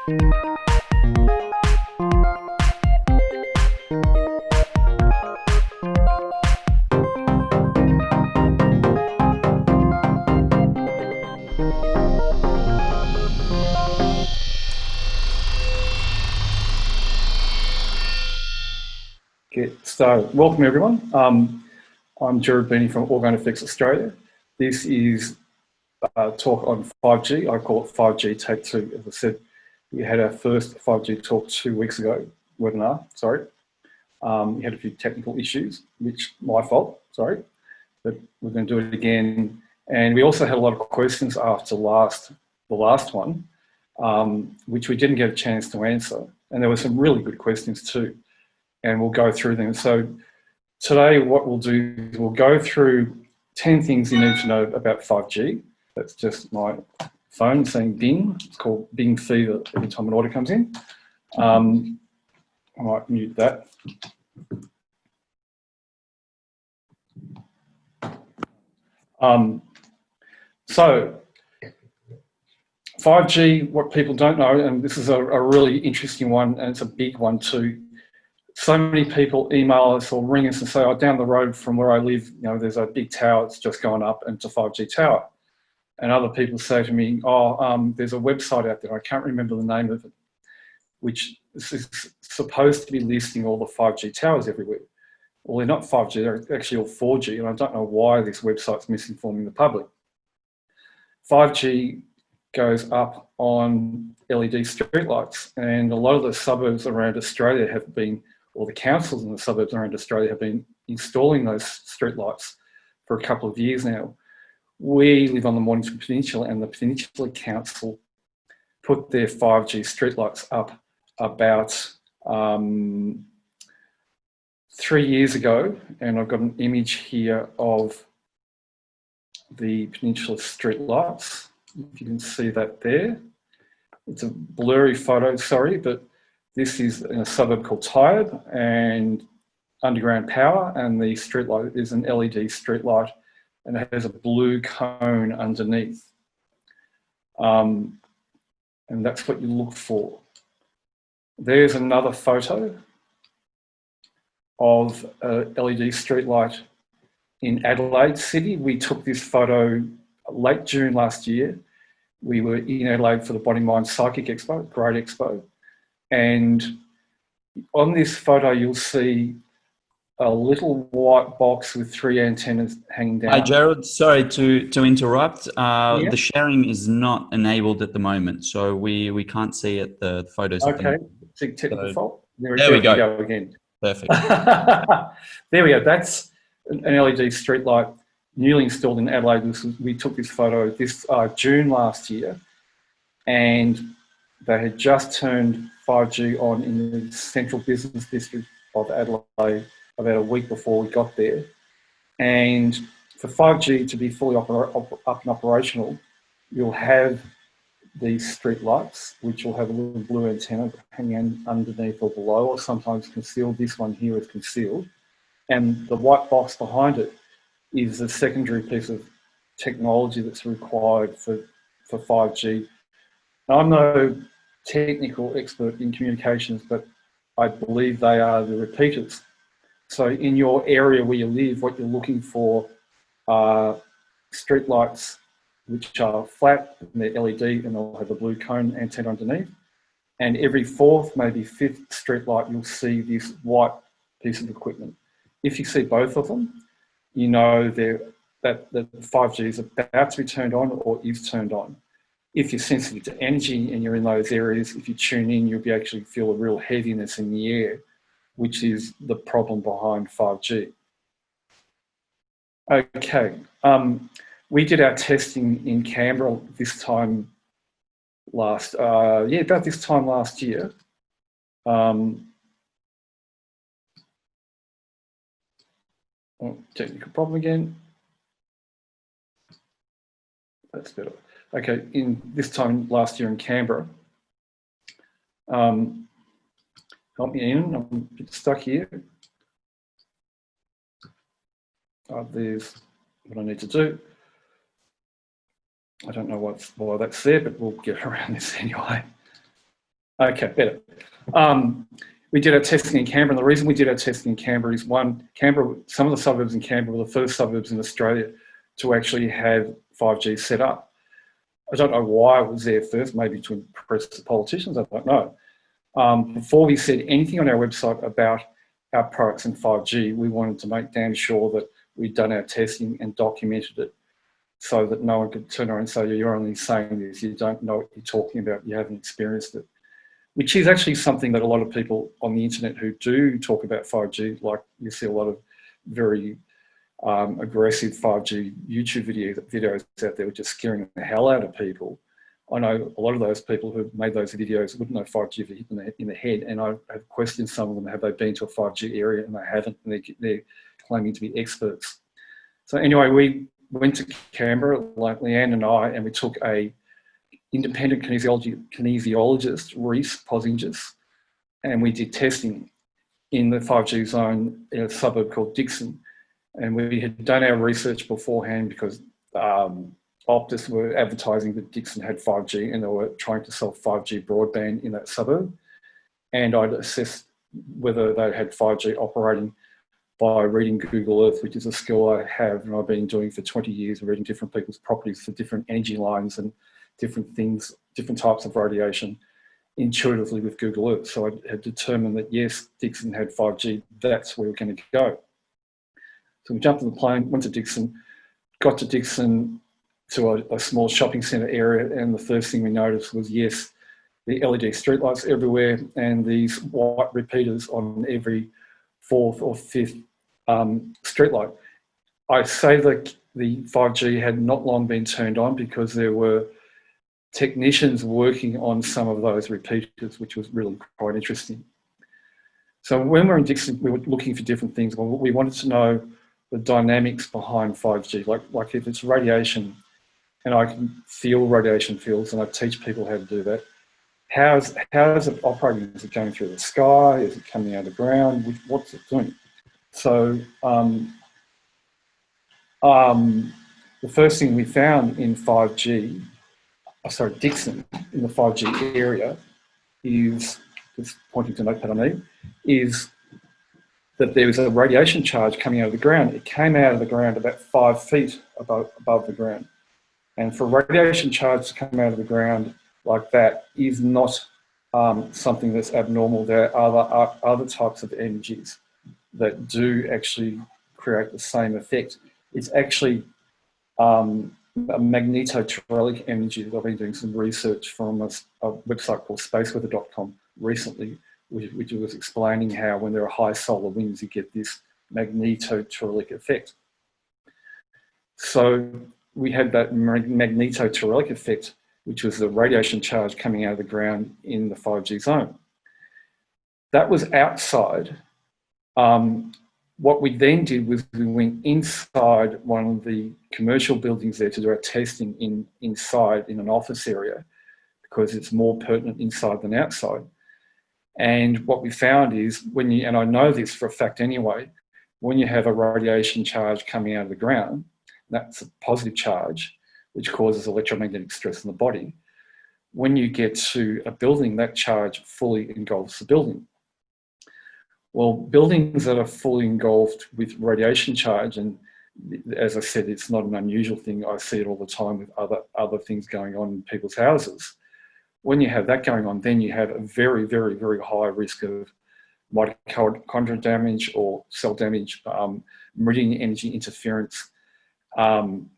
Get started. Welcome everyone. I'm Gerard Beanie from OrganoFX Australia. This is a talk on 5G. I call it 5G Take 2. As I said, we had our first 5G talk 2 weeks ago, webinar, sorry. We had a few technical issues, which my fault, sorry, but we're going to do it again. And we also had a lot of questions after the last one, which we didn't get a chance to answer. And there were some really good questions too. And we'll go through them. So today what we'll do is we'll go through 10 things you need to know about 5G. That's just my phone saying Bing. It's called Bing Fever every time an order comes in. I might mute that. So 5G, what people don't know, and this is a really interesting one, and it's a big one too. So many people email us or ring us and say, oh, down the road from where I live, you know, there's a big tower that's just gone up and it's a 5G tower. And other people say to me, oh, there's a website out there, I can't remember the name of it, which is supposed to be listing all the 5G towers everywhere. Well, they're not 5G, they're actually all 4G, and I don't know why this website's misinforming the public. 5G goes up on LED streetlights, and a lot of the suburbs around Australia have been, or the councils in the suburbs around Australia have been installing those streetlights for a couple of years now. We live on the Mornington Peninsula, and the Peninsula Council put their 5G streetlights up about 3 years ago, and I've got an image here of the Peninsula streetlights. If you can see that there. It's a blurry photo, sorry, but this is in a suburb called Tyabb, and underground power, and the streetlight is an LED streetlight, and it has a blue cone underneath. And that's what you look for. There's another photo of a LED streetlight in Adelaide City. We took this photo late June last year. We were in Adelaide for the Body Mind Psychic Expo, great expo. And on this photo, you'll see a little white box with 3 antennas hanging down. Hi, Gerald. Sorry to interrupt. Yeah. The sharing is not enabled at the moment, so we can't see it, the photos. Okay, it's a technical fault. There we go again. Perfect. There we go. That's an LED streetlight newly installed in Adelaide. We took this photo this June last year, and they had just turned 5G on in the central business district of Adelaide about a week before we got there. And for 5G to be fully up and operational, you'll have these street lights, which will have a little blue antenna hanging underneath or below, or sometimes concealed. This one here is concealed. And the white box behind it is a secondary piece of technology that's required for 5G. Now, I'm no technical expert in communications, but I believe they are the repeaters. So in your area where you live, what you're looking for are street lights which are flat, and they're LED, and they'll have a blue cone antenna underneath. And every 4th, maybe 5th street light, you'll see this white piece of equipment. If you see both of them, you know that 5G is about to be turned on or is turned on. If you're sensitive to energy and you're in those areas, if you tune in, you'll actually feel a real heaviness in the air, which is the problem behind 5G. Okay, we did our testing in Canberra this time about this time last year. Technical problem again. That's better. Okay, in this time last year in Canberra. Help me in, I'm a bit stuck here. There's what I need to do. I don't know why that's there, but we'll get around this anyway. Okay, better. We did our testing in Canberra, and the reason we did our testing in Canberra is Canberra, some of the suburbs in Canberra were the first suburbs in Australia to actually have 5G set up. I don't know why it was there first, maybe to impress the politicians, I don't know. Before we said anything on our website about our products and 5G, we wanted to make damn sure that we'd done our testing and documented it so that no one could turn around and say, you're only saying this, you don't know what you're talking about, you haven't experienced it. Which is actually something that a lot of people on the internet who do talk about 5G, like you see a lot of very aggressive 5G YouTube videos out there, which are scaring the hell out of people. I know a lot of those people who made those videos wouldn't know 5G if it hit them in the head, and I have questioned some of them, have they been to a 5G area, and they haven't, and they're claiming to be experts. So anyway, we went to Canberra, like Leanne and I, and we took a independent kinesiologist, Reese Posingis, and we did testing in the 5G zone in a suburb called Dickson. And we had done our research beforehand because Optus were advertising that Dickson had 5G and they were trying to sell 5G broadband in that suburb. And I'd assessed whether they had 5G operating by reading Google Earth, which is a skill I have and I've been doing for 20 years, reading different people's properties for different energy lines and different things, different types of radiation intuitively with Google Earth. So I had determined that yes, Dickson had 5G, that's where we're going to go. So we jumped on the plane, went to Dickson, got to Dickson to a small shopping centre area, and the first thing we noticed was, yes, the LED streetlights everywhere and these white repeaters on every fourth or fifth streetlight. I say that the 5G had not long been turned on because there were technicians working on some of those repeaters, which was really quite interesting. So when we were in Dickson, we were looking for different things. Well, we wanted to know the dynamics behind 5G, like if it's radiation, and I can feel radiation fields, and I teach people how to do that. How is it operating? Is it going through the sky? Is it coming out of the ground? What's it doing? So the first thing we found in Dickson, in the 5G area, is, just pointing to notepad on me, is that there was a radiation charge coming out of the ground. It came out of the ground about 5 feet above the ground. And for radiation charge to come out of the ground like that is not something that's abnormal. There are other types of energies that do actually create the same effect. It's actually a magnetoterillic energy that I've been doing some research from a website called spaceweather.com recently, which was explaining how when there are high solar winds, you get this magnetoterillic effect. So we had that magnetoterillic effect, which was the radiation charge coming out of the ground in the 5G zone. That was outside. What we then did was we went inside one of the commercial buildings there to do our testing inside in an office area, because it's more pertinent inside than outside. And what we found is and I know this for a fact anyway, when you have a radiation charge coming out of the ground, that's a positive charge, which causes electromagnetic stress in the body. When you get to a building, that charge fully engulfs the building. Well, buildings that are fully engulfed with radiation charge, and as I said, it's not an unusual thing. I see it all the time with other things going on in people's houses. When you have that going on, then you have a very, very, very high risk of mitochondrial damage or cell damage, meridian energy interference,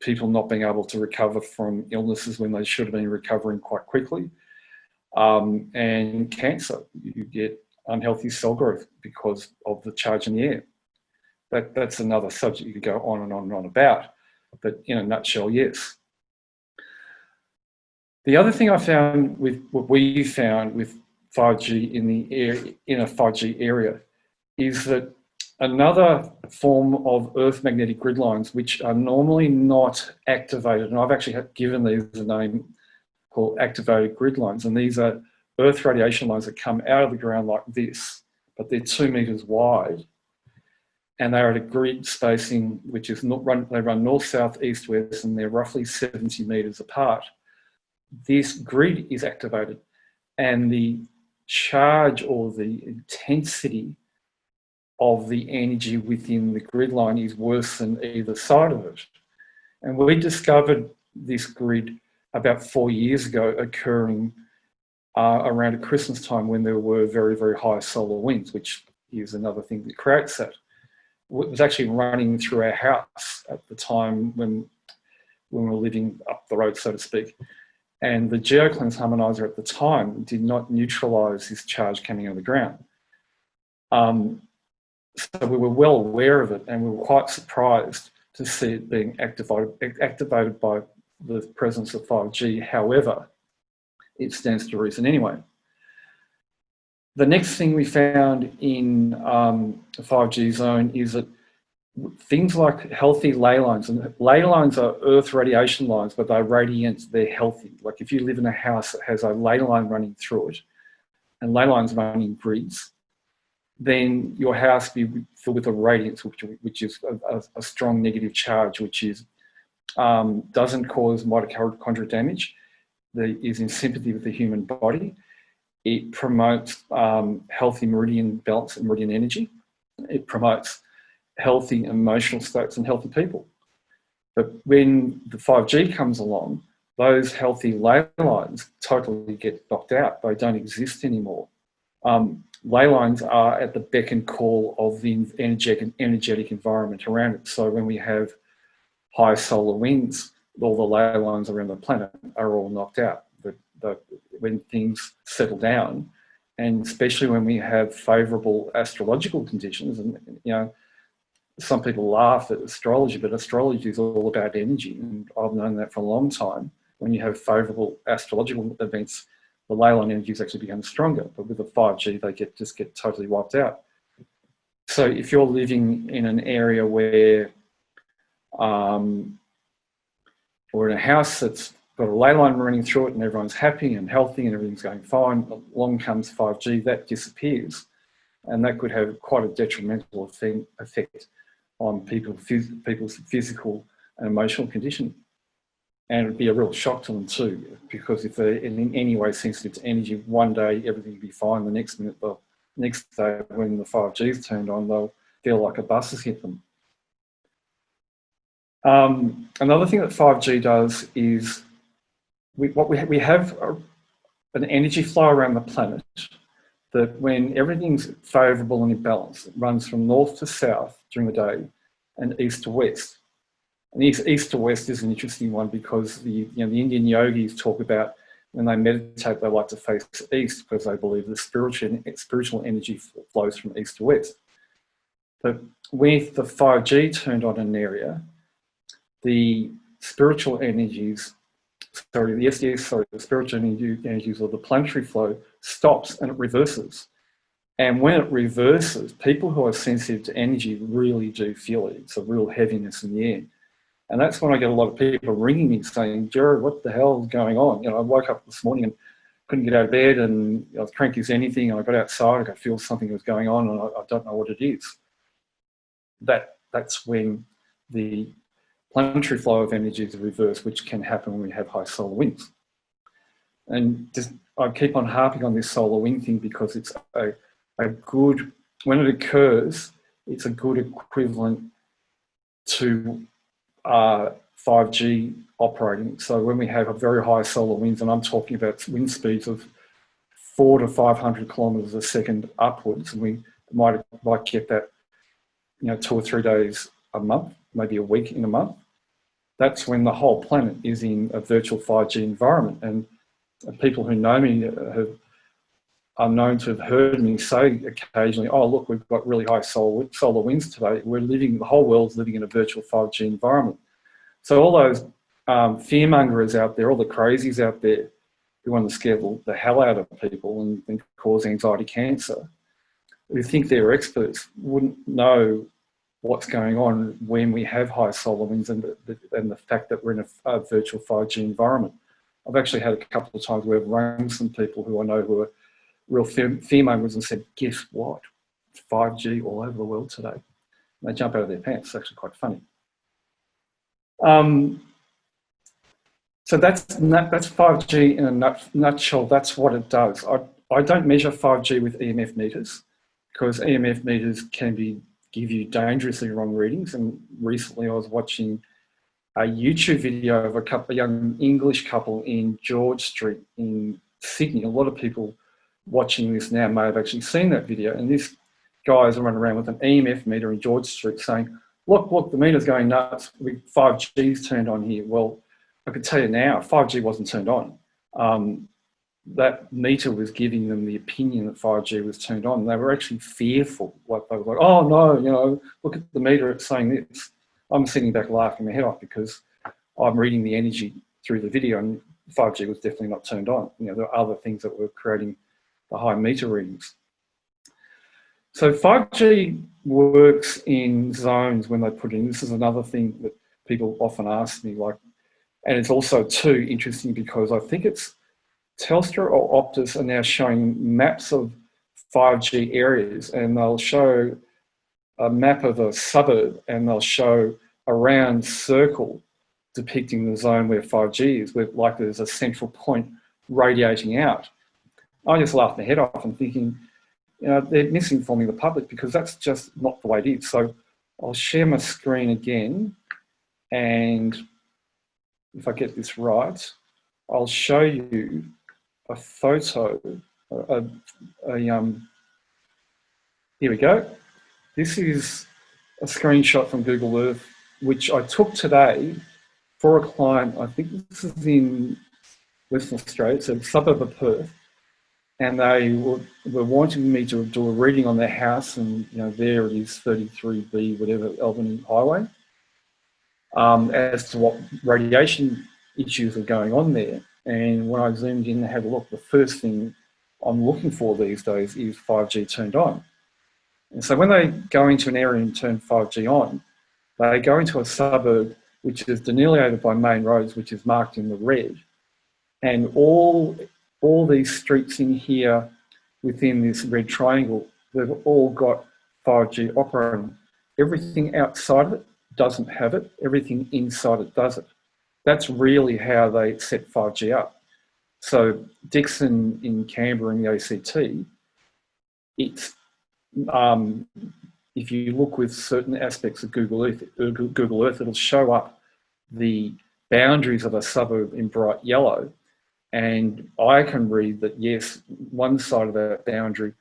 people not being able to recover from illnesses when they should have been recovering quite quickly, and cancer. You get unhealthy cell growth because of the charge in the air. That's another subject you could go on and on and on about, but in a nutshell, yes. The other thing I found with what we found with 5G in a 5G area is that another form of Earth magnetic grid lines, which are normally not activated, and I've actually given these a name called activated grid lines, and these are Earth radiation lines that come out of the ground like this, but they're 2 meters wide, and they're at a grid spacing which is they run north, south, east, west, and they're roughly 70 meters apart. This grid is activated, and the charge or the intensity of the energy within the grid line is worse than either side of it. And we discovered this grid about 4 years ago occurring around at Christmas time when there were very, very high solar winds, which is another thing that creates that. It was actually running through our house at the time when we were living up the road, so to speak. And the GeoCleanse harmonizer at the time did not neutralise this charge coming out of the ground. So we were well aware of it, and we were quite surprised to see it being activated by the presence of 5G. However, it stands to reason anyway. The next thing we found in the 5G zone is that things like healthy ley lines, and ley lines are earth radiation lines, but they're radiant, they're healthy. Like if you live in a house that has a ley line running through it, and ley lines running in grids, then your house will be filled with a radiance, which is a strong negative charge, which is doesn't cause mitochondrial damage, that is in sympathy with the human body. It promotes healthy meridian balance and meridian energy. It promotes healthy emotional states and healthy people. But when the 5G comes along, those healthy ley lines totally get knocked out. They don't exist anymore. Ley lines are at the beck and call of the energetic environment around it. So when we have high solar winds, all the ley lines around the planet are all knocked out. But when things settle down, and especially when we have favourable astrological conditions, and you know, some people laugh at astrology, but astrology is all about energy, and I've known that for a long time. When you have favourable astrological events, the ley line energies actually become stronger, but with the 5G, they just get totally wiped out. So if you're living in an area where, or in a house that's got a ley line running through it and everyone's happy and healthy and everything's going fine, along comes 5G, that disappears. And that could have quite a detrimental effect on people's physical and emotional condition. And it'd be a real shock to them too, because if they're in any way sensitive to energy, one day everything will be fine, the next minute, the next day when the 5G is turned on, they'll feel like a bus has hit them. Another thing that 5G does is we have an energy flow around the planet that when everything's favourable and in balance, it runs from north to south during the day and east to west. And east to west is an interesting one because the Indian yogis talk about when they meditate, they like to face east because they believe the spiritual energy flows from east to west. But with the 5G turned on in an area, the spiritual energies, the spiritual energies or the planetary flow stops and it reverses. And when it reverses, people who are sensitive to energy really do feel it. It's a real heaviness in the air. And that's when I get a lot of people ringing me saying, Jared, what the hell is going on? You know, I woke up this morning and couldn't get out of bed and I was cranky as anything. And I got outside, I could feel something was going on and I don't know what it is. That's when the planetary flow of energy is reversed, which can happen when we have high solar winds. And just, I keep on harping on this solar wind thing because it's a good, when it occurs, it's a good equivalent to 5G operating. So when we have a very high solar winds, and I'm talking about wind speeds of 400 to 500 kilometres a second upwards, and we might get that, 2 or 3 days a month, maybe a week in a month. That's when the whole planet is in a virtual 5G environment. And people who know me are known to have heard me say occasionally, oh, look, we've got really high solar winds today. The whole world's living in a virtual 5G environment. So all those fearmongers out there, all the crazies out there who want to scare the hell out of people and cause anxiety cancer, who think they're experts, wouldn't know what's going on when we have high solar winds and the fact that we're in a virtual 5G environment. I've actually had a couple of times where I've rung some people who I know who are real fearmongers and said, guess what? It's 5G all over the world today. And they jump out of their pants. It's actually quite funny. So that's 5G in a nutshell. That's what it does. I don't measure 5G with EMF meters because EMF meters can give you dangerously wrong readings. And recently I was watching a YouTube video of a young English couple in George Street in Sydney. A lot of people watching this now may have actually seen that video. And this guy is running around with an EMF meter in George Street saying, look, the meter's going nuts. 5G's turned on here. Well, I could tell you now, 5G wasn't turned on. That meter was giving them the opinion that 5G was turned on. They were actually fearful. Like they were like, oh no, look at the meter, it's saying this. I'm sitting back laughing my head off because I'm reading the energy through the video and 5G was definitely not turned on. There are other things that were creating the high meter readings. So 5G works in zones when they put in. This is another thing that people often ask me, and it's also too interesting because I think it's Telstra or Optus are now showing maps of 5G areas, and they'll show a map of a suburb and they'll show a round circle depicting the zone where 5G is, where like there's a central point radiating out. I just laughed my head off and thinking, they're misinforming the public because that's just not the way it is. So I'll share my screen again, and if I get this right, I'll show you a photo, here we go. This is a screenshot from Google Earth, which I took today for a client. I think this is in Western Australia, it's a suburb of Perth, and they were wanting me to do a reading on their house, and there it is, 33B, whatever, Albany Highway, as to what radiation issues are going on there. And when I zoomed in and had a look, the first thing I'm looking for these days is 5G turned on. And so when they go into an area and turn 5G on, they go into a suburb which is delineated by main roads, which is marked in the red. And all these streets in here within this red triangle, they've all got 5G operating. Everything outside of it doesn't have it. Everything inside it does it. That's really how they set 5G up. So Dixon in Canberra in the ACT, it's if you look with certain aspects of Google Earth, it'll show up the boundaries of a suburb in bright yellow, and I can read that yes, one side of that boundary,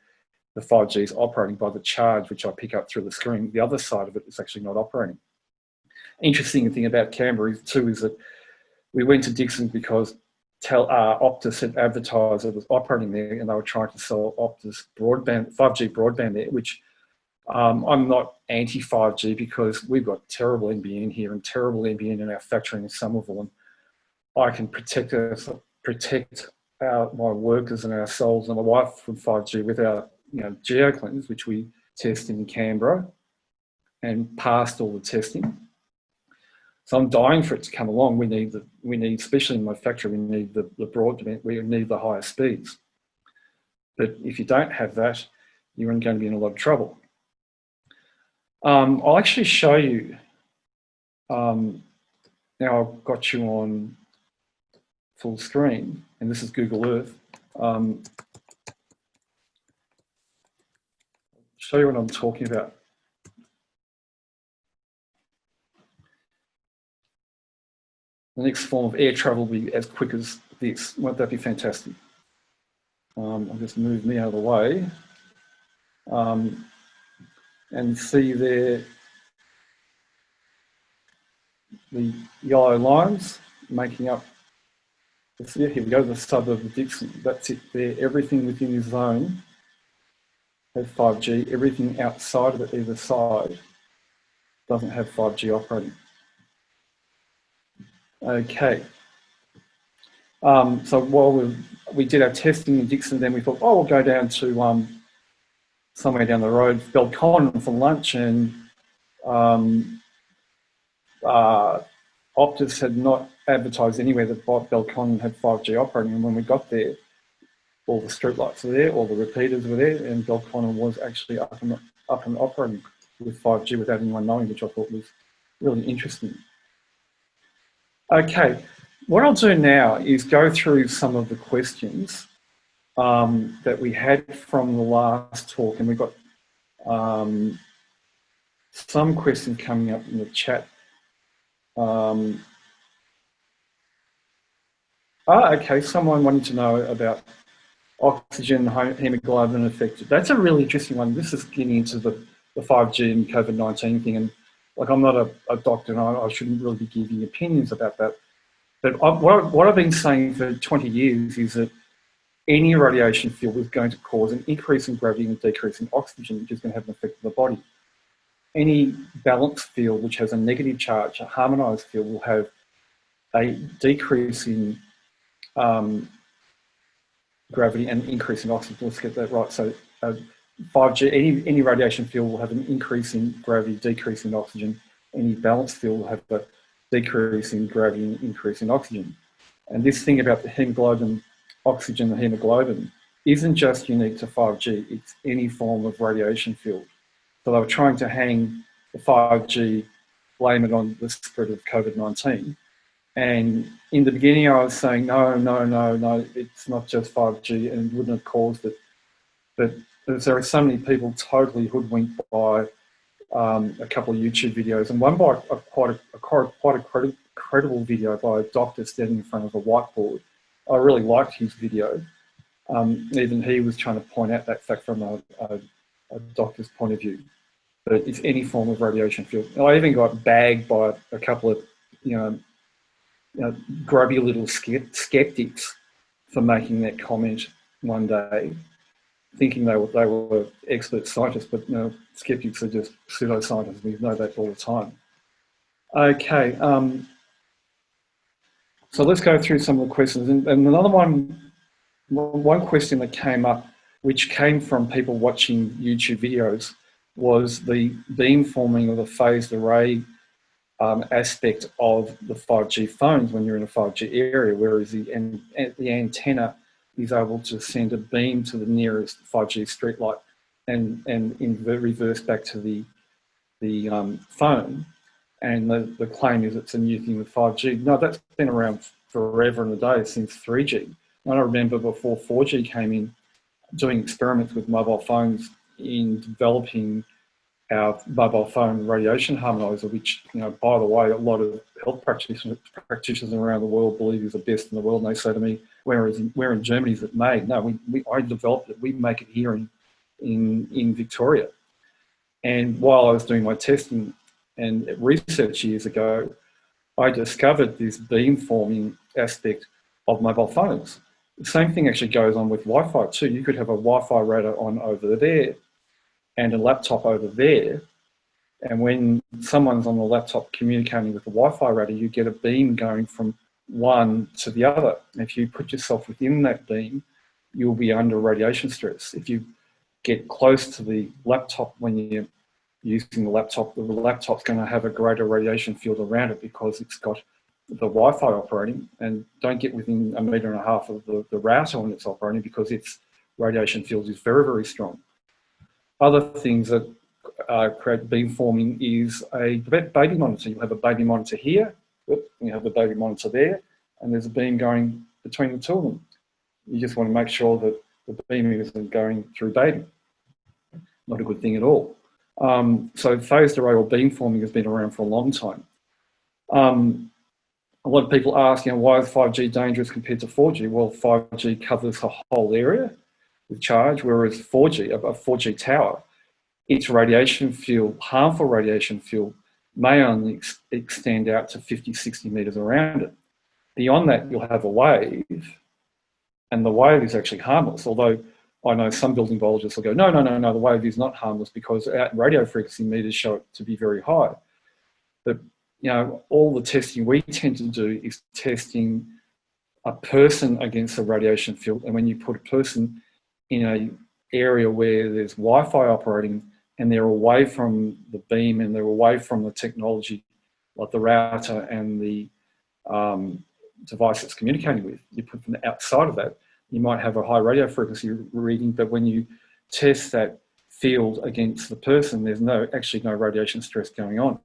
the 5G is operating by the charge which I pick up through the screen. The other side of it is actually not operating. Interesting thing about Canberra too is that we went to Dixon because Optus had advertised it was operating there, and they were trying to sell Optus broadband, 5G broadband there, which I'm not anti-5G because we've got terrible NBN here and terrible NBN in our factory in Somerville, and I can protect my workers and ourselves and my wife from 5G with our GeoCleanse, which we tested in Canberra and passed all the testing. So I'm dying for it to come along. We need, especially in my factory, we need the broadband, we need the higher speeds. But if you don't have that, you're going to be in a lot of trouble. I'll actually show you, now I've got you on full screen, and this is Google Earth. Show you what I'm talking about. The next form of air travel will be as quick as this. Won't that be fantastic? I'll just move me out of the way. And see there the yellow lines making up, here we go, the suburb of Dixon. That's it there. Everything within this zone has 5G. Everything outside of it, either side, doesn't have 5G operating. Okay. So while we did our testing in Dixon, then we thought, oh, we'll go down to somewhere down the road, Belconnen, for lunch, and Optus had not advertised anywhere that Belconnen had 5G operating, and when we got there, all the streetlights were there, all the repeaters were there, and Belconnen was actually up and operating with 5G without anyone knowing, which I thought was really interesting. Okay, what I'll do now is go through some of the questions that we had from the last talk, and we've got some questions coming up in the chat. Okay, someone wanting to know about oxygen hemoglobin effect. That's a really interesting one. This is getting into the 5G and COVID-19 thing, and like I'm not a doctor and I shouldn't really be giving opinions about that. But what I've been saying for 20 years is that any radiation field is going to cause an increase in gravity and a decrease in oxygen, which is going to have an effect on the body. Any balanced field which has a negative charge, a harmonized field, will have a decrease in gravity and increase in oxygen. Let's get that right. So 5G, any radiation field will have an increase in gravity, decrease in oxygen. Any balanced field will have a decrease in gravity and increase in oxygen. And this thing about the hemoglobin, oxygen, the hemoglobin, isn't just unique to 5G, it's any form of radiation field. So they were trying to hang the 5G, blame it on the spread of COVID-19. And in the beginning, I was saying, no, it's not just 5G and wouldn't have caused it. But there are so many people totally hoodwinked by a couple of YouTube videos, and one by quite a credible video by a doctor standing in front of a whiteboard. I really liked his video. Even he was trying to point out that fact from a doctor's point of view. But it's any form of radiation field. And I even got bagged by a couple of, grubby little skeptics for making that comment one day, thinking they were expert scientists, but skeptics are just pseudoscientists. We know that all the time. Okay, so let's go through some of the questions. And another one question that came up, which came from people watching YouTube videos, was the beamforming or the phased array aspect of the 5G phones when you're in a 5G area, whereas the antenna is able to send a beam to the nearest 5G streetlight and reverse back to the phone. And the claim is it's a new thing with 5G. No, that's been around forever and a day, since 3G. I remember before 4G came in, doing experiments with mobile phones in developing our mobile phone radiation harmonizer, which, by the way, a lot of health practitioners around the world believe is the best in the world. And they say to me, where in Germany is it made? No, I developed it. We make it here in Victoria. And while I was doing my testing and research years ago, I discovered this beamforming aspect of mobile phones. The same thing actually goes on with Wi-Fi too. You could have a Wi-Fi router on over there and a laptop over there. And when someone's on the laptop communicating with the Wi-Fi router, you get a beam going from one to the other. And if you put yourself within that beam, you'll be under radiation stress. If you get close to the laptop when you're using the laptop's going to have a greater radiation field around it because it's got the Wi-Fi operating. And don't get within 1.5 meters of the router when it's operating, because its radiation field is very, very strong. Other things that create beamforming is a baby monitor. You have a baby monitor here, you have the baby monitor there, and there's a beam going between the two of them. You just want to make sure that the beam isn't going through baby. Not a good thing at all. So phased array or beamforming has been around for a long time. A lot of people ask, why is 5G dangerous compared to 4G? Well, 5G covers a whole area with charge, whereas 4G, a 4G tower, its radiation field, harmful radiation field, may only extend out to 50, 60 meters around it. Beyond that, you'll have a wave, and the wave is actually harmless, although I know some building biologists will go, no, the wave is not harmless because our radio frequency meters show it to be very high. But, all the testing we tend to do is testing a person against a radiation field, and when you put a person in an area where there's Wi-Fi operating and they're away from the beam and they're away from the technology, like the router and the device it's communicating with, you put them outside of that, you might have a high radio frequency reading, but when you test that field against the person, there's actually no radiation stress going on.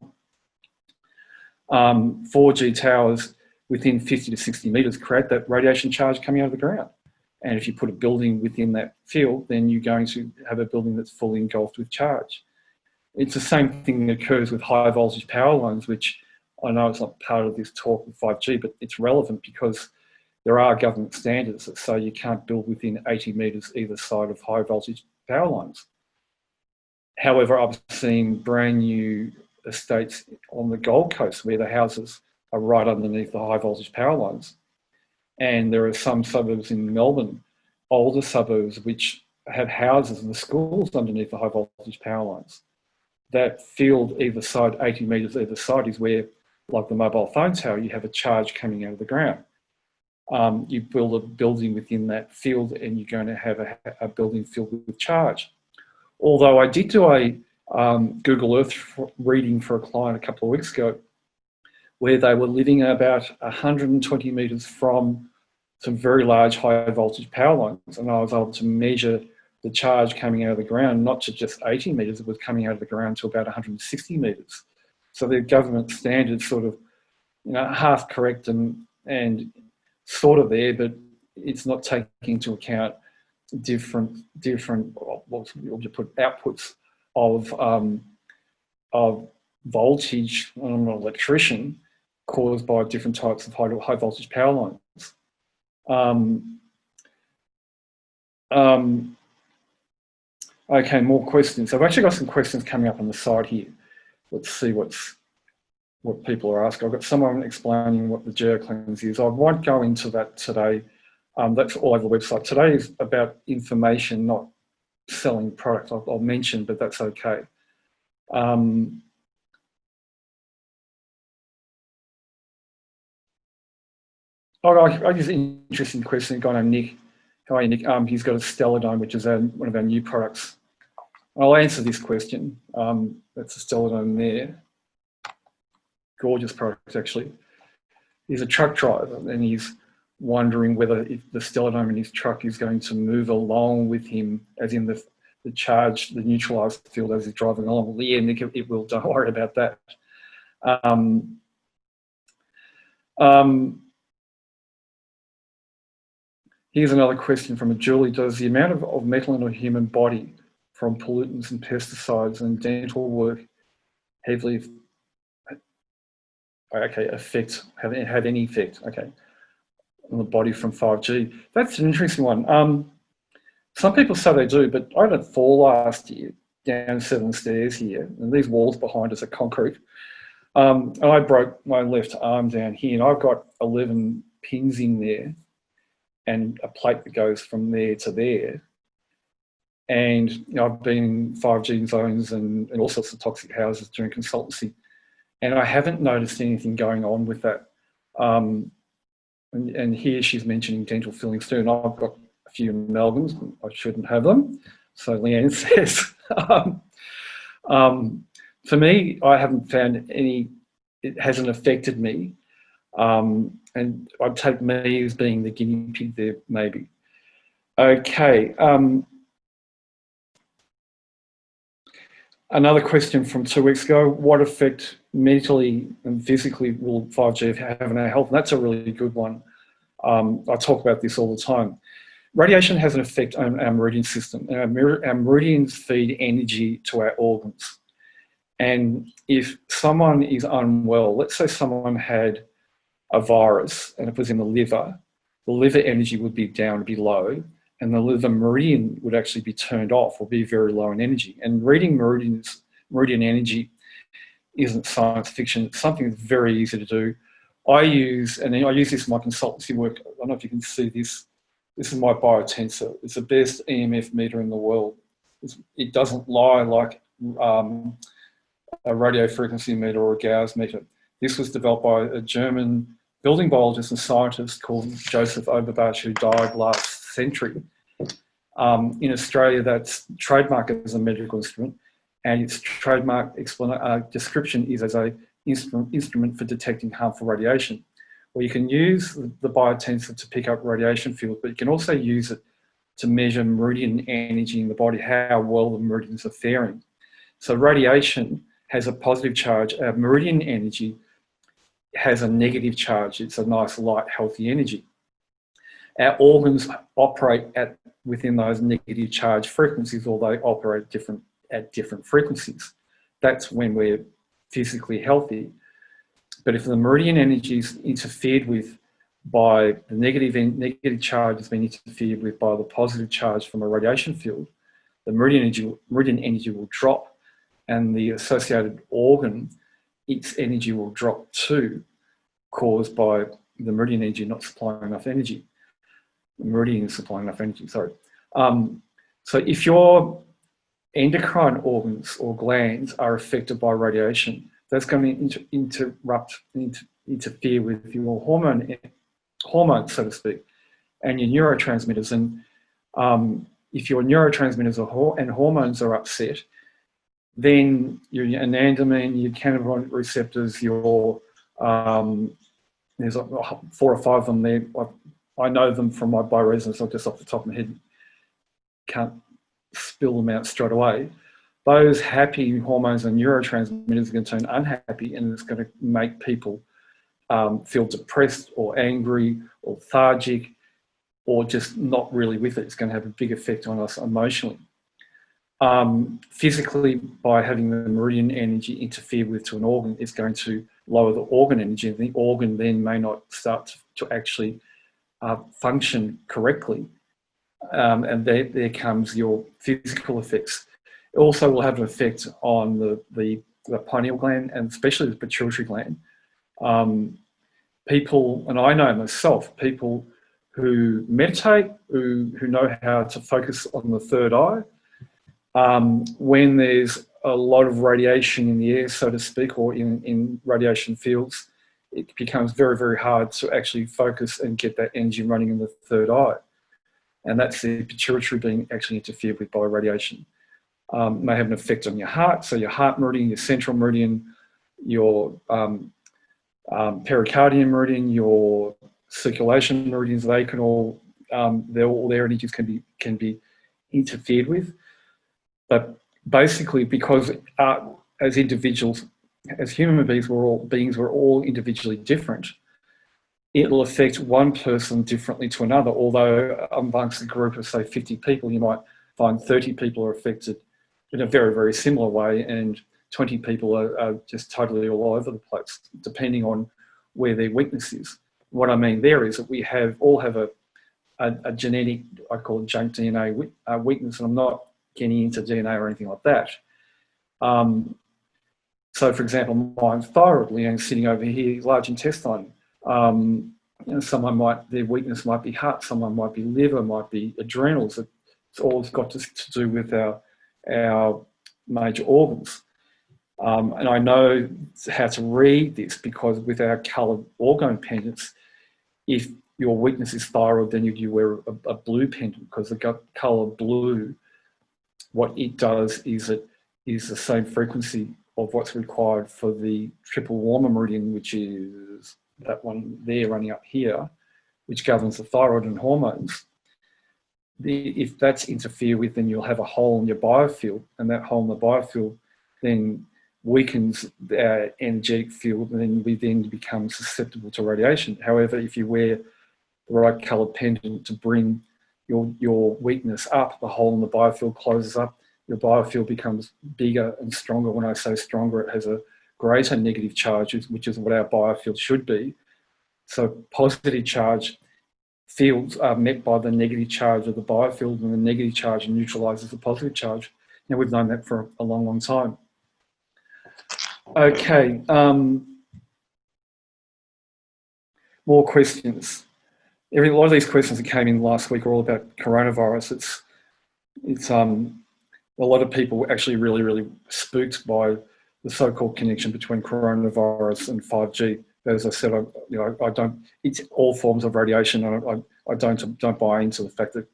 4G towers within 50 to 60 meters create that radiation charge coming out of the ground. And if you put a building within that field, then you're going to have a building that's fully engulfed with charge. It's the same thing that occurs with high voltage power lines, which I know it's not part of this talk with 5G, but it's relevant because there are government standards that say you can't build within 80 metres either side of high voltage power lines. However, I've seen brand new estates on the Gold Coast where the houses are right underneath the high voltage power lines. And there are some suburbs in Melbourne, older suburbs, which have houses and the schools underneath the high voltage power lines. That field either side, 80 metres either side, is where, like the mobile phone tower, you have a charge coming out of the ground. You build a building within that field and you're going to have a building filled with charge. Although I did do a Google Earth reading for a client a couple of weeks ago where they were living about 120 metres from some very large high voltage power lines, and I was able to measure the charge coming out of the ground, not to just 80 metres, it was coming out of the ground to about 160 metres. So the government standards sort of, half correct and sort of there, but it's not taking into account different what you put outputs of voltage. I'm not an electrician, caused by different types of high voltage power lines. Okay, more questions. I've actually got some questions coming up on the side here. Let's see what people are asking. I've got someone explaining what the geocleanse is. I won't go into that today. That's all over the website. Today is about information, not selling products. I'll mention, but that's okay. I guess an interesting question. A guy named Nick. How are you, Nick? He's got a Stellar Dome, which is one of our new products. I'll answer this question. That's a Stellar Dome there. Gorgeous product, actually. He's a truck driver and he's wondering whether if the Stellar Dome in his truck is going to move along with him, as in the charge, the neutralised field as he's driving along. Well, yeah, Nick, it will. Don't worry about that. Here's another question from a Julie. Does the amount of metal in a human body from pollutants and pesticides and dental work heavily have any effect, okay, on the body from 5G? That's an interesting one. Some people say they do, but I had a fall last year down 7 stairs here, and these walls behind us are concrete. And I broke my left arm down here, and I've got 11 pins in there and a plate that goes from there to there. And I've been in 5G zones and all sorts of toxic houses doing consultancy, and I haven't noticed anything going on with that. And here she's mentioning dental fillings too, and I've got a few amalgams. I shouldn't have them, so Leanne says. For me, I haven't found any. It hasn't affected me. And I'd take me as being the guinea pig there, maybe. Okay. Another question from 2 weeks ago: what effect mentally and physically will 5G have on our health? And that's a really good one. I talk about this all the time. Radiation has an effect on our meridian system. Our meridians feed energy to our organs. And if someone is unwell, let's say someone had a virus and it was in the liver energy would be down, would be low, and the liver meridian would actually be turned off or be very low in energy. And reading meridian energy isn't science fiction. It's something that's very easy to do. I use this in my consultancy work. I don't know if you can see this. This is my biotensor. It's the best EMF meter in the world. It doesn't lie like a radio frequency meter or a Gauss meter. This was developed by a German building biologist and scientist called Joseph Oberbasch, who died last century. In Australia, that's trademarked as a medical instrument, and its trademark description is as an instrument for detecting harmful radiation. Well, you can use the biotensor to pick up radiation fields, but you can also use it to measure meridian energy in the body, how well the meridians are faring. So radiation has a positive charge. Our meridian energy has a negative charge. It's a nice, light, healthy energy. our organs operate within those negative charge frequencies, or they operate at different frequencies. That's when we're physically healthy. But if the meridian energy is interfered with by the negative charge has been interfered with by the positive charge from a radiation field, the meridian energy will drop, and the associated organ, its energy will drop too, caused by the meridian energy not supplying enough energy. The meridian is supplying enough energy, sorry. So if your endocrine organs or glands are affected by radiation, that's going to interfere with your hormones, so to speak, and your neurotransmitters. And if your neurotransmitters and hormones are upset, then your anandamine, your cannabinoid receptors, there's 4 or 5 of them there. I know them from my bioresonance, not just off the top of my head, can't spill them out straight away. Those happy hormones and neurotransmitters are going to turn unhappy, and it's going to make people feel depressed or angry or lethargic or just not really with it. It's going to have a big effect on us emotionally. Physically, by having the meridian energy interfere with to an organ, it's going to lower the organ energy, and the organ then may not start to actually function correctly. And there comes your physical effects. It also will have an effect on the pineal gland, and especially the pituitary gland. People, and I know myself, people who meditate, who know how to focus on the third eye, when there's a lot of radiation in the air, so to speak, or in radiation fields, it becomes very, very hard to actually focus and get that energy running in the third eye. And that's the pituitary being actually interfered with by radiation. May have an effect on your heart, so your heart meridian, your central meridian, your pericardium meridian, your circulation meridians, they can all, all their energies can be interfered with. But basically, because as individuals, as human beings, we're all individually different, it'll affect one person differently to another. Although amongst a group of, say, 50 people, you might find 30 people are affected in a very, very similar way, and 20 people are just totally all over the place, depending on where their weakness is. What I mean there is that we all have a genetic, I call it junk DNA weakness, and I'm not getting into DNA or anything like that. So, for example, mine's thyroid, Leanne's sitting over here, large intestine. Their weakness might be heart, someone might be liver, might be adrenals. It's all got to do with our major organs. And I know how to read this because with our coloured orgone pendants, if your weakness is thyroid, then you wear a blue pendant, because the colour blue, what it does is it is the same frequency of what's required for the triple warmer meridian, which is that one there running up here, which governs the thyroid and hormones. If that's interfered with, then you'll have a hole in your biofield, and that hole in the biofield then weakens our energetic field, and then we then become susceptible to radiation. However, if you wear the right coloured pendant to bring your weakness up, the hole in the biofield closes up, your biofield becomes bigger and stronger. When I say stronger, it has a greater negative charge, which is what our biofield should be. So positive charge fields are met by the negative charge of the biofield, and the negative charge neutralises the positive charge. Now, we've known that for a long, long time. Okay, more questions. A lot of these questions that came in last week are all about coronavirus. It's a lot of people actually really, really spooked by the so-called connection between coronavirus and 5G. As I said, I don't. It's all forms of radiation. I don't buy into the fact that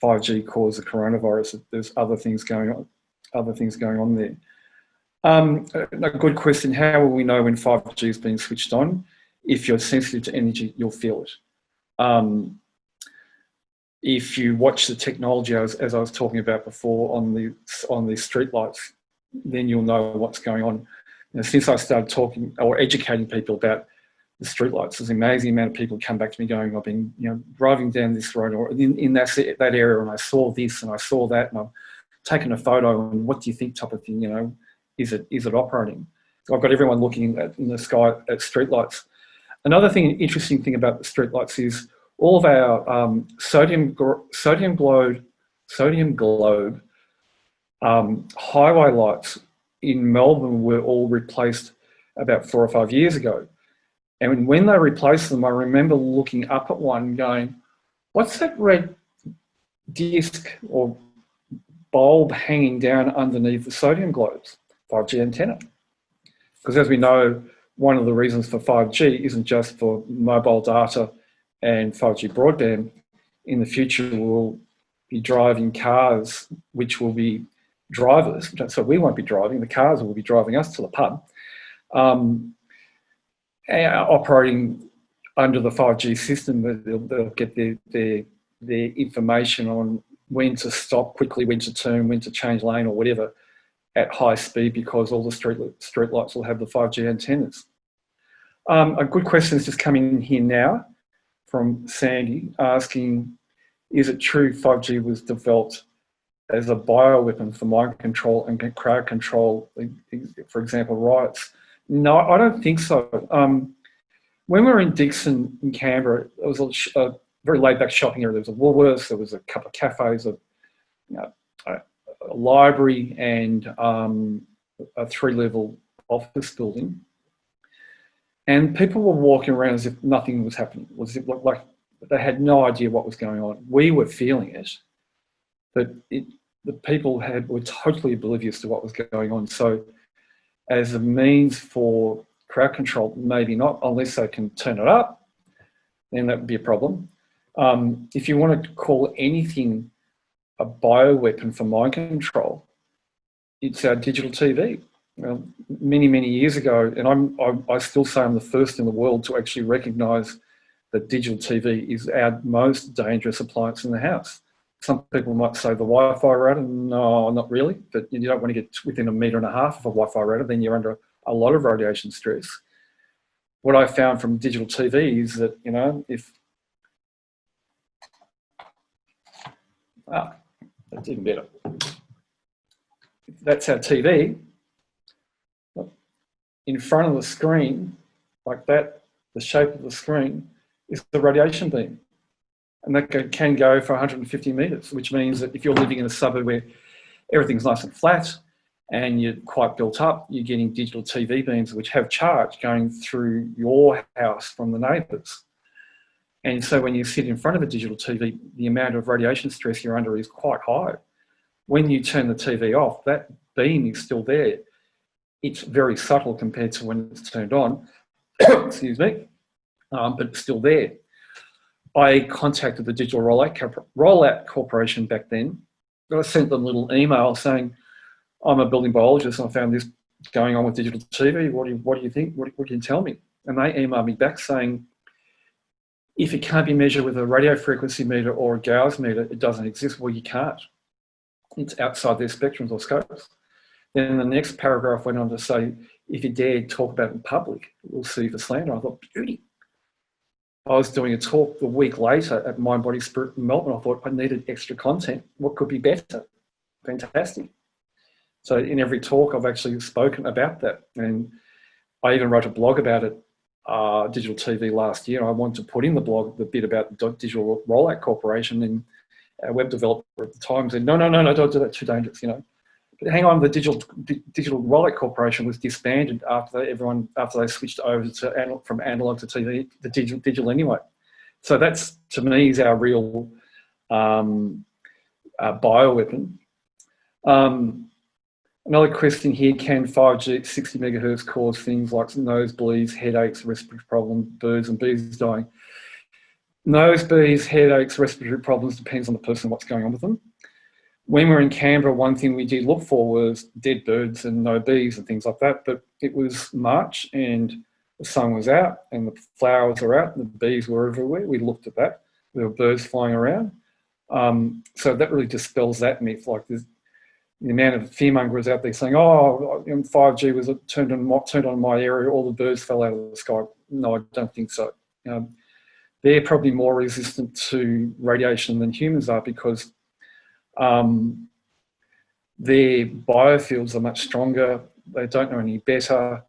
5G caused the coronavirus. There's other things going on there. A good question. How will we know when 5G is being switched on? If you're sensitive to energy, you'll feel it. If you watch the technology, as I was talking about before, on the street lights, then you'll know what's going on. Since I started talking or educating people about the streetlights. There's an amazing amount of people come back to me going, I've been, driving down this road or in that area, and I saw this and I saw that, and I've taken a photo, and what do you think, type of thing, is it operating? So I've got everyone looking in the sky at streetlights. Another thing, interesting thing about the streetlights is all of our sodium globe highway lights in Melbourne were all replaced about 4 or 5 years ago. And when they replaced them, I remember looking up at one going, what's that red disc or bulb hanging underneath the sodium globes? 5G antenna. Because as we know, one of the reasons for 5G isn't just for mobile data and 5G broadband. In the future, we'll be driving cars which will be drivers. So we won't be driving, the cars will be driving us to the pub. Operating under the 5G system, they'll get their information on when to stop quickly, when to turn, when to change lane or whatever at high speed, because all the street lights will have the 5G antennas. A good question is just coming in here now from Sandy asking, is it true 5G was developed as a bioweapon for mind control and crowd control, for example, riots? No, I don't think so. When we were in Dixon in Canberra, it was a very laid-back shopping area. There was a Woolworths, there was a couple of cafes, a library, and a 3-level office building. And people were walking around as if nothing was happening. It was like they had no idea what was going on. We were feeling it, but the people were totally oblivious to what was going on. So as a means for crowd control, maybe not, unless they can turn it up, then that would be a problem. If you want to call anything a bioweapon for mind control, it's our digital TV. Many, many years ago, and I still say I'm the first in the world to actually recognise that digital TV is our most dangerous appliance in the house. Some people might say the Wi-Fi router. No, not really, but you don't want to get within 1.5 meters of a Wi-Fi router, then you're under a lot of radiation stress. What I found from digital TV is that, that's even better. If that's our TV, in front of the screen, like that, the shape of the screen is the radiation beam. And that can go for 150 metres, which means that if you're living in a suburb where everything's nice and flat and you're quite built up, you're getting digital TV beams which have charge going through your house from the neighbours. And so when you sit in front of a digital TV, the amount of radiation stress you're under is quite high. When you turn the TV off, that beam is still there. It's very subtle compared to when it's turned on, excuse me, but it's still there. I contacted the Digital Rollout Corporation back then. I sent them a little email saying, I'm a building biologist and I found this going on with digital TV. What do you think? What can you tell me? And they emailed me back saying, if it can't be measured with a radio frequency meter or a Gauss meter, it doesn't exist. Well, you can't. It's outside their spectrums or scopes. Then the next paragraph went on to say, if you dare talk about it in public, we'll sue you for slander. I thought, beauty. I was doing a talk the week later at Mind, Body, Spirit in Melbourne. I thought I needed extra content. What could be better? Fantastic. So in every talk, I've actually spoken about that. And I even wrote a blog about it, Digital TV, last year. I wanted to put in the blog the bit about the Digital Rollout Corporation, and our web developer at the time said, no, don't do that, too dangerous, But hang on, the Digital Rollout Corporation was disbanded after they switched over from analog to TV, the digital anyway. So that's, to me, is our real bioweapon. Another question here, can 5G 60 megahertz cause things like nosebleeds, headaches, respiratory problems, birds and bees dying? Nosebleeds, headaches, respiratory problems depends on the person, what's going on with them. When we were in Canberra, one thing we did look for was dead birds and no bees and things like that. But it was March and the sun was out and the flowers were out and the bees were everywhere. We looked at that. There were birds flying around. So that really dispels that myth. Like the amount of fearmongers out there saying, 5G was turned on my area, all the birds fell out of the sky. no, I don't think so. They're probably more resistant to radiation than humans are because their biofields are much stronger. They don't know any better.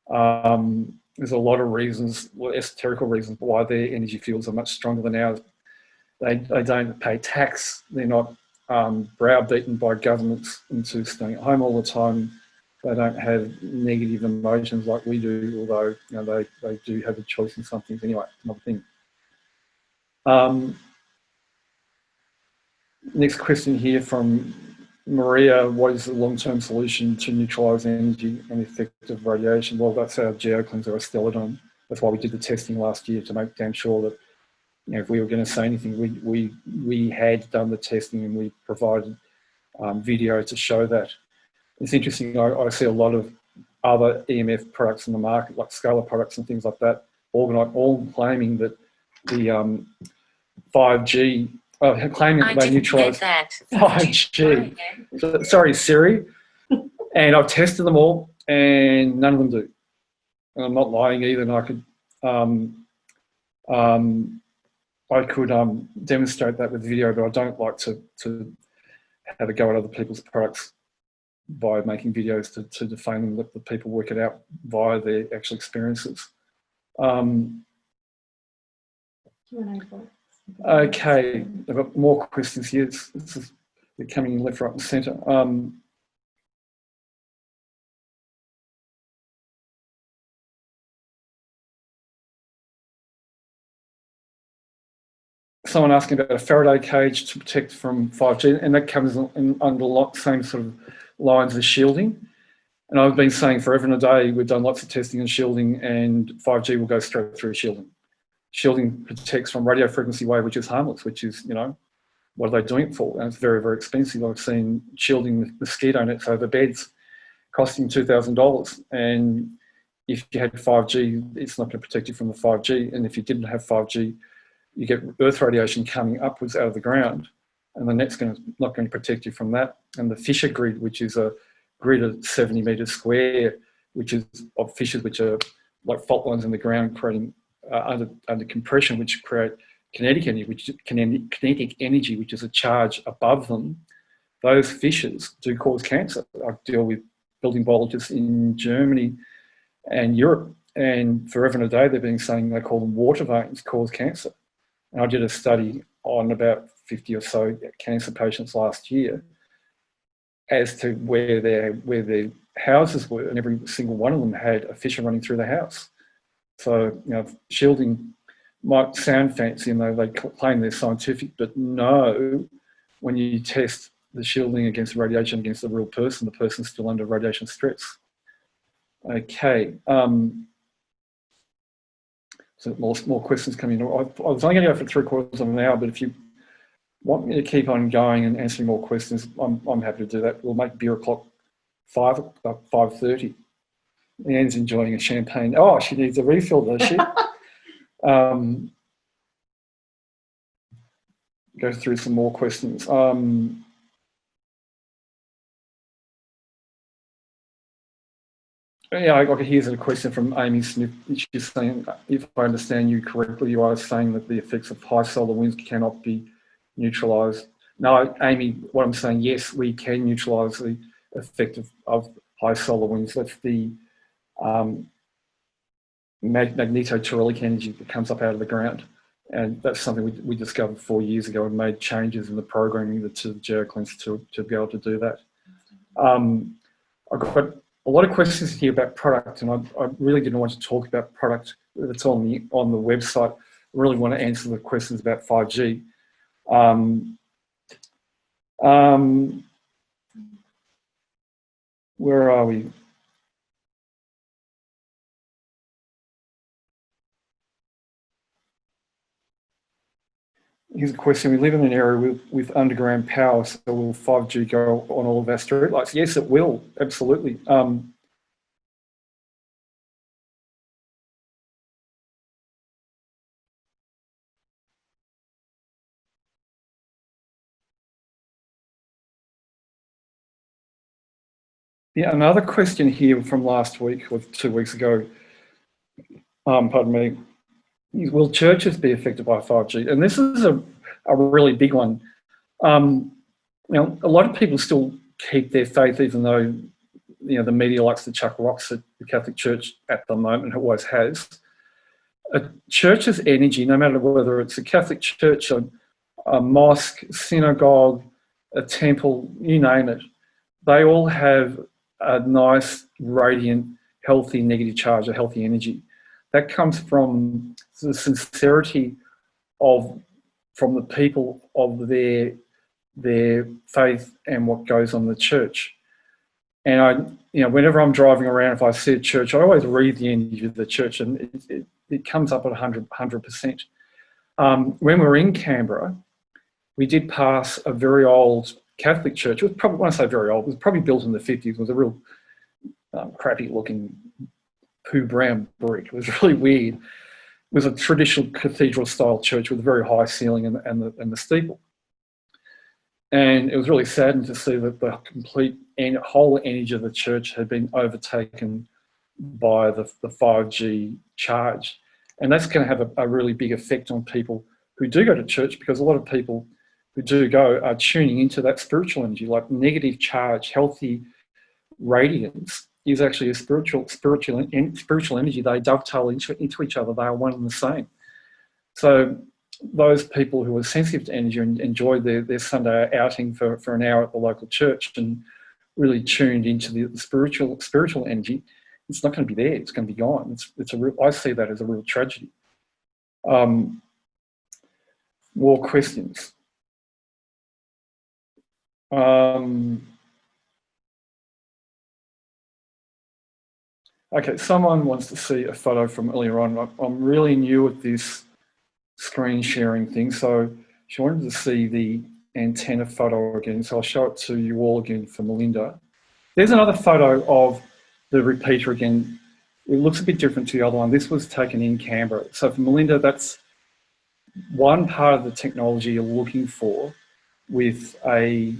There's a lot of reasons, esoterical reasons, why their energy fields are much stronger than ours. They don't pay tax. They're not browbeaten by governments into staying at home all the time. They don't have negative emotions like we do, although they do have a choice in some things anyway. Another thing. Next question here from Maria: what is the long-term solution to neutralise energy and the effect of radiation? Well, that's our GeoCleanser or Stelladon. That's why we did the testing last year, to make damn sure that if we were going to say anything, we had done the testing and we provided video to show that. It's interesting, I see a lot of other EMF products in the market, like Scalar products and things like that, all claiming that the 5G, claiming that they neutralise 5G. Sorry, Siri. And I've tested them all and none of them do. And I'm not lying either, and I could demonstrate that with video, but I don't like to have a go at other people's products by making videos to defame them. Let the people work it out via their actual experiences. Okay, I've got more questions here. They're coming in left, right, and centre. Someone asking about a Faraday cage to protect from 5G, and that comes under the same sort of lines as shielding. And I've been saying forever and a day, we've done lots of testing on shielding, and 5G will go straight through shielding. Shielding protects from radio frequency wave, which is harmless, which is, what are they doing it for? And it's very, very expensive. I've seen shielding mosquito nets over beds costing $2,000. And if you had 5G, it's not going to protect you from the 5G. And if you didn't have 5G, you get earth radiation coming upwards out of the ground, and the net's not going to protect you from that. And the Fisher grid, which is a grid of 70 metres square, which is of fissures which are like fault lines in the ground, creating under compression, which create kinetic energy, which is a charge above them. Those fissures do cause cancer. I deal with building biologists in Germany and Europe, and forever and a day they've been saying they call them water veins cause cancer. And I did a study on about 50 or so cancer patients last year as to where their houses were, and every single one of them had a fissure running through the house. So, shielding might sound fancy, and they claim they're scientific, but no, when you test the shielding against radiation against a real person, the person's still under radiation stress. Okay. So more questions coming in. I was only going to go for 3/4 of an hour, but if you want me to keep on going and answering more questions, I'm happy to do that. We'll make beer o'clock 5:30. Leanne's enjoying a champagne. Oh, she needs a refill, does she? Go through some more questions. Yeah, here's a question from Amy Smith. She's saying, if I understand you correctly, you are saying that the effects of high solar winds cannot be neutralised. No, Amy, what I'm saying, yes, we can neutralise the effect of high solar winds. That's the magnetoterelic energy that comes up out of the ground. And that's something we discovered 4 years ago and made changes in the programming to the GeoCleanser to be able to do that. I've got a lot of questions here about product, and I really didn't want to talk about product that's on the website. I really want to answer the questions about 5G. Where are we? Here's a question. We live in an area with underground power, so will 5G go on all of our street lights? Yes, it will, absolutely. Yeah, another question here from last week or 2 weeks ago. pardon me, is will churches be affected by 5G? And this is a really big one. A lot of people still keep their faith, even though the media likes to chuck rocks at the Catholic Church at the moment. It always has. A church's energy, no matter whether it's a Catholic church, a mosque, synagogue, a temple, you name it, they all have a nice, radiant, healthy negative charge, a healthy energy. That comes from the sincerity from the people of their faith and what goes on in the church. And whenever I'm driving around, if I see a church, I always read the energy of the church, and it comes up at 100%. When we were in Canberra, we did pass a very old Catholic church. It was probably, when I say very old, it was probably built in the 50s. It was a real crappy looking poo brown brick. It was really weird. It was a traditional cathedral style church with a very high ceiling and the steeple. And it was really saddening to see that the complete whole energy of the church had been overtaken by the 5G charge. And that's going to have a really big effect on people who do go to church, because a lot of people who do go are tuning into that spiritual energy, like negative charge, healthy radiance is actually a spiritual energy. They dovetail into each other. They are one and the same. So those people who are sensitive to energy and enjoy their Sunday outing for an hour at the local church and really tuned into the spiritual energy, it's not going to be there. It's going to be gone. I see that as a real tragedy. More questions. Okay, someone wants to see a photo from earlier on. I'm really new at this screen sharing thing, so she wanted to see the antenna photo again, so I'll show it to you all again for Melinda. There's another photo of the repeater again. It looks a bit different to the other one. This was taken in Canberra. So for Melinda, that's one part of the technology you're looking for with 5G,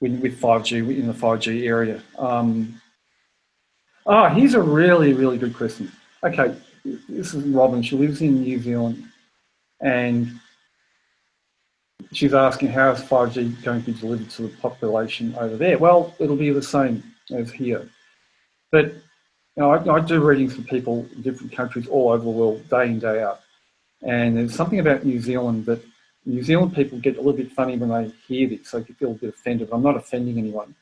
in the 5G area. Here's a really, really good question. Okay, this is Robin. She lives in New Zealand, and she's asking, how is 5G going to be delivered to the population over there? Well, it'll be the same as here. But I do readings for people in different countries all over the world, day in, day out. And there's something about New Zealand that New Zealand people get a little bit funny when they hear this, so you feel a bit offended. I'm not offending anyone.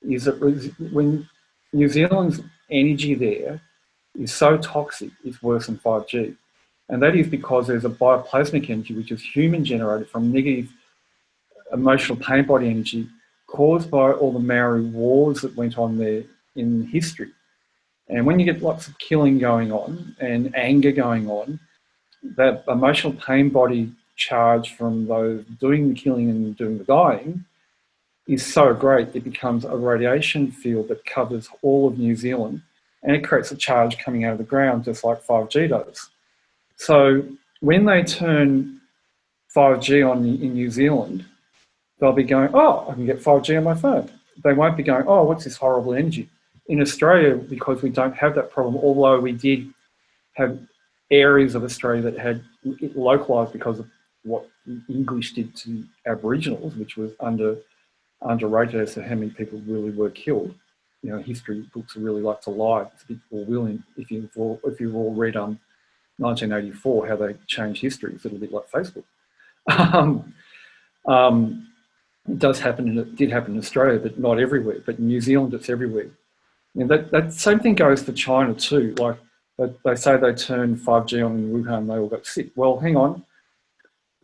Is that when New Zealand's energy there is so toxic, it's worse than 5G. And that is because there's a bioplasmic energy, which is human generated from negative emotional pain body energy caused by all the Maori wars that went on there in history. And when you get lots of killing going on and anger going on, that emotional pain body charge from those doing the killing and doing the dying is so great, it becomes a radiation field that covers all of New Zealand, and it creates a charge coming out of the ground just like 5G does. So when they turn 5G on in New Zealand, they'll be going, oh, I can get 5G on my phone. They won't be going, oh, what's this horrible energy? In Australia, because we don't have that problem, although we did have areas of Australia that had it localised because of what English did to Aboriginals, which was underrated as to how many people really were killed. History books really like to lie. It's a bit Orwellian. If you've all read 1984, how they changed history, it's a little bit like Facebook. It does happen, it did happen in Australia, but not everywhere. But in New Zealand, it's everywhere. And that same thing goes for China too. Like they say they turned 5G on in Wuhan, they all got sick. Well, hang on.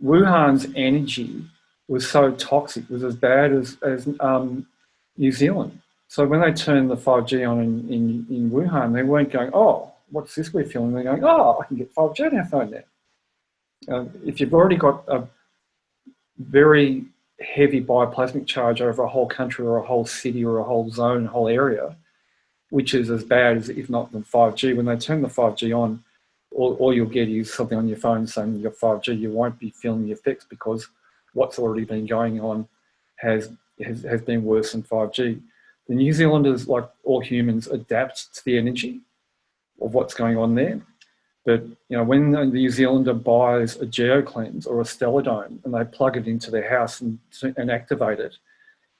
Wuhan's energy was so toxic, it was as bad as New Zealand. So when they turned the 5G on in Wuhan, they weren't going, oh, what's this we're feeling? They're going, oh, I can get 5G on our phone now. If you've already got a very heavy bioplasmic charge over a whole country or a whole city or a whole zone, a whole area, which is as bad as, if not than 5G, when they turn the 5G on, all you'll get is something on your phone saying you've got 5G. You won't be feeling the effects because what's already been going on has been worse than 5G. The New Zealanders, like all humans, adapt to the energy of what's going on there. But when a New Zealander buys a GeoCleanse or a Stelladome and they plug it into their house and activate it,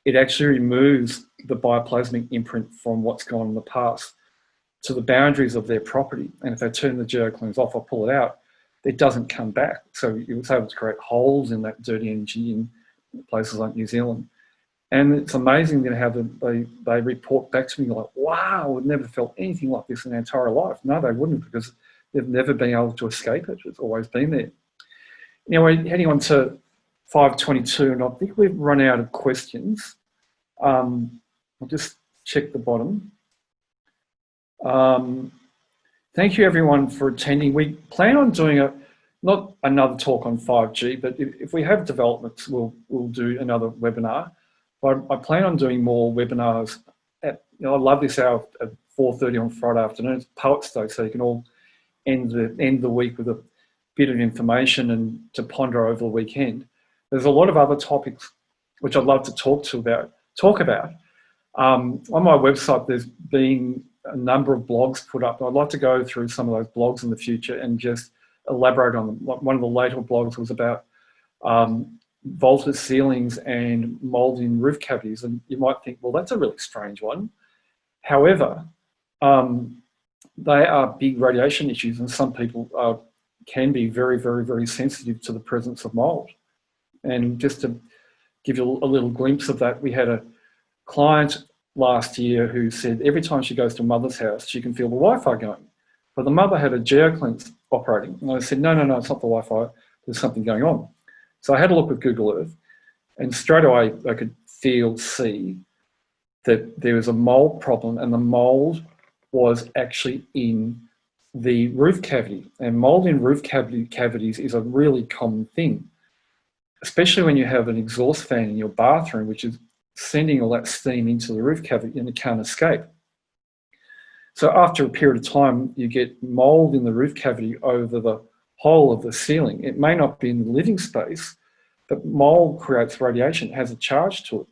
it actually removes the bioplasmic imprint from what's gone in the past to the boundaries of their property. And if they turn the GeoCleanse off or pull it out, it doesn't come back. So it was able to create holes in that dirty energy in places like New Zealand. And it's amazing how they report back to me like, wow, I've never felt anything like this in their entire life. No, they wouldn't, because they've never been able to escape it. It's always been there. We're heading on to 5:22, and I think we've run out of questions. I'll just check the bottom. Thank you everyone for attending. We plan on doing not another talk on 5G, but if we have developments, we'll do another webinar. But I plan on doing more webinars. I love this hour at 4:30 on Friday afternoon. It's Poets Day, so you can all end the week with a bit of information and to ponder over the weekend. There's a lot of other topics which I'd love to talk about. On my website, there's been a number of blogs put up. I'd like to go through some of those blogs in the future and just elaborate on them. One of the later blogs was about vaulted ceilings and mold in roof cavities, and you might think, well, that's a really strange one. However, they are big radiation issues, and some people can be very, very, very sensitive to the presence of mold. And just to give you a little glimpse of that, we had a client last year who said every time she goes to mother's house, she can feel the Wi-Fi going. But the mother had a GeoCleanse operating. And I said, no, it's not the Wi-Fi. There's something going on. So I had a look with Google Earth, and straight away I could see that there was a mold problem, and the mold was actually in the roof cavity. And mold in roof cavities is a really common thing, especially when you have an exhaust fan in your bathroom, which is sending all that steam into the roof cavity and it can't escape. So after a period of time, you get mold in the roof cavity over the whole of the ceiling. It may not be in the living space, but mold creates radiation, it has a charge to it.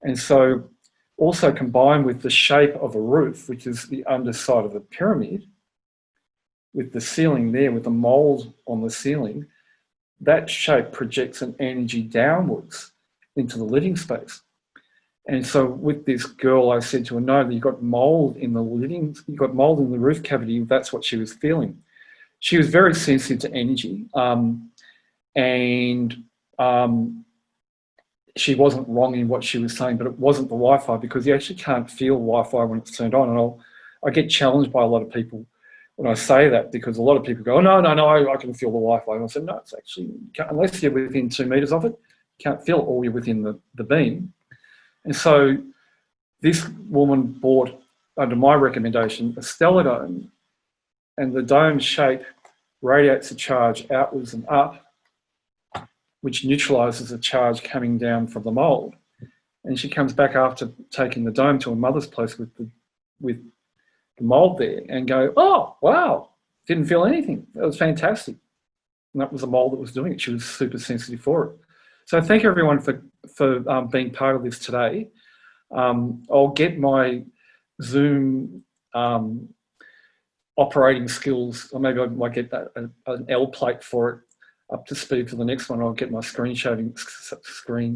And so also combined with the shape of a roof, which is the underside of a pyramid, with the ceiling there, with the mold on the ceiling, that shape projects an energy downwards into the living space. And so with this girl, I said to her, no, you've got mold in the roof cavity. That's what she was feeling. She was very sensitive to energy, and she wasn't wrong in what she was saying, but it wasn't the Wi-Fi, because you actually can't feel Wi-Fi when it's turned on. And I get challenged by a lot of people when I say that, because a lot of people go, oh, no, I can feel the Wi-Fi. And I said, no, it's actually, unless you're within 2 meters of it, you can't feel it, or you're within the beam. And so this woman bought, under my recommendation, a Stelladome, and the dome shape radiates a charge outwards and up, which neutralizes the charge coming down from the mold. And she comes back after taking the dome to her mother's place with the mold there and go, oh, wow, didn't feel anything. That was fantastic. And that was the mold that was doing it. She was super sensitive for it. So thank you everyone for being part of this today. I'll get my Zoom operating skills, or maybe I might get an L plate for it up to speed for the next one. I'll get my screen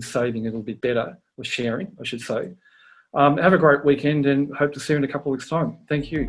saving a little bit better, or sharing, I should say. Have a great weekend, and hope to see you in a couple of weeks' time. Thank you.